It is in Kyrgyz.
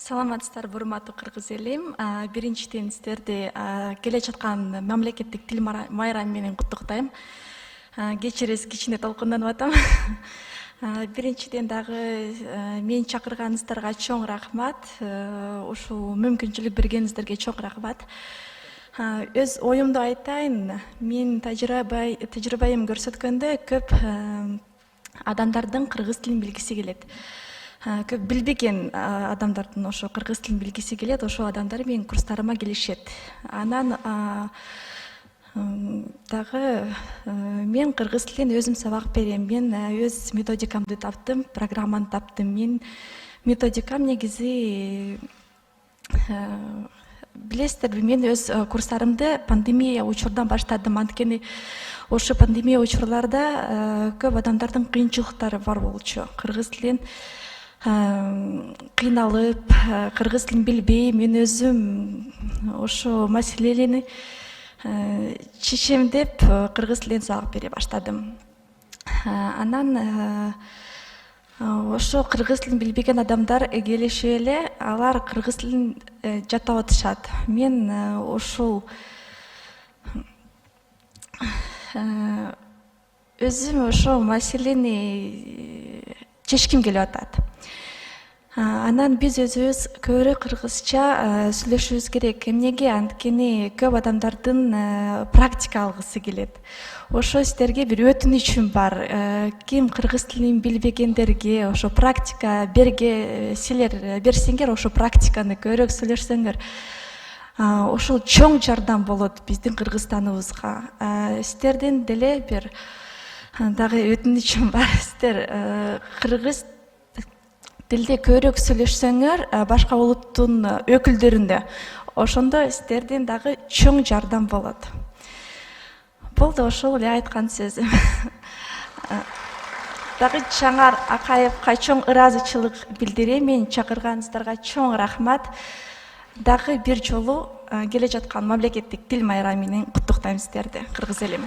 Саламатсыздарбы, урматтуу кыргыз элим. Биринчиден сиздерди келе жаткан мамлекеттик тил майрамы менен куттуктайм. Кечириңиз, кичине толкундонуп атам. Биринчиден дагы мени чакырганыңыздарга чоң рахмат. Ушул мүмкүнчүлүк бергениңиздерге чоң рахмат. Өз оюмду айтайын. Менин тажрыйбам көрсөткөндө көп адамдардын кыргыз тилин билгиси келет. Көп билбеген адамдардын ошо кыргыз тилин билгиси келет, ошол адамдар менин курстарыма келишет. Анан дагы мен кыргыз тилин өзүм сабак берем. Мен өз методикамды таптым, программаны таптым. Мен методикам негизи билесиздерби, мен өз курстарымды пандемия учурдан баштадым. Анткени ошо пандемия учурларда көп адамдардын кыйынчылыктары бар болчу. Кыргыз тилин кыйналып, кыргыз тилин билбей, мен өзүм ошо маселени чечем деп кыргыз тилинен сабак бере баштадым. Анан ошо кыргыз тилин билбеген адамдар келишип эле алар кыргыз тилин жаттап атышат. Мен ошол өзүм ошол маселени чечким келип атат. Анан биз өзүбүз көбүрөөк кыргызча сүйлөшүбүз керек. Эмнеге? Анткени көп адамдардын практика алгысы келет. Ошо сиздерге бир өтүнүчүм бар. Ким кыргыз тилин билбегендерге ошо практика силер берсеңер, ошо практиканы көбүрөөк сүйлөшсөңөр, ошол чоң жардам болот биздин Кыргызстаныбызга. Сиздерден деле бир дагы өтүнүчүм бар. Сиздер кыргыз тилде көбүрөөк сүйлөшсөңөр башка улуттун өкүлдөрүндө, ошондо сиздерден дагы чоң жардам болот. Болду, ошол эле айткан сөзүм. Дагы Чаңар Акаевка чоң ыраазычылык билдирем. Мени чакырганыңыздарга чоң рахмат. Дагы бир жолу келе жаткан мамлекеттик тил майрамы менен куттуктайм сиздерди, кыргыз элим.